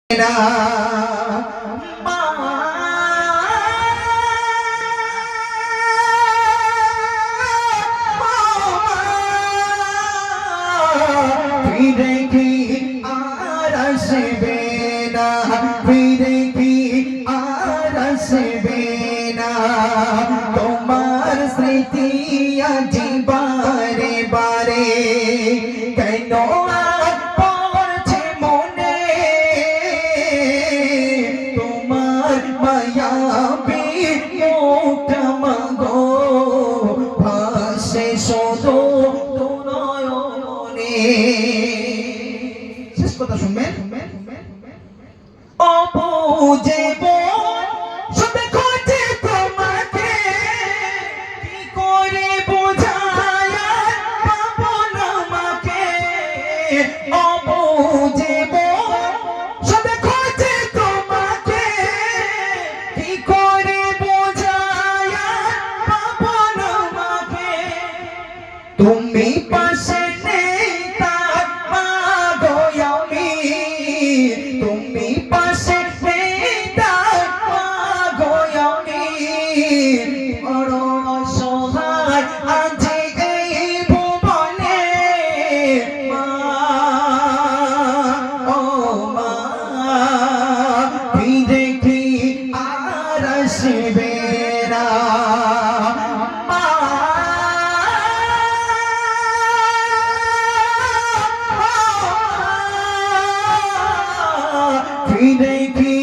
না ফিরে কি আর আসবে না, ফিরে কি আর আসবে না তোমার স্মৃতি আজি বারে বারে কেন পড়ছে মনে তোমার মায়াবী মুখটা মাগো ভাসে শুধু নয়নে। শেষ কথা শুনবেন। অবুঝে শুধু খোঁজে তোমাকে কি করে বোঝায় পাবো না মাকে। অবুঝে শুধু খোঁজে তোমাকে কি করে বোঝায় পাবো না মাকে। তুমি পাশে নেই তার মাগো আমি, তুমি পাশে নেই তার মাগো আমি বড় অসহায় আজি এই ভুবনে মা ও মা ফিরে কি আর আসবে না মা। ফিরে কি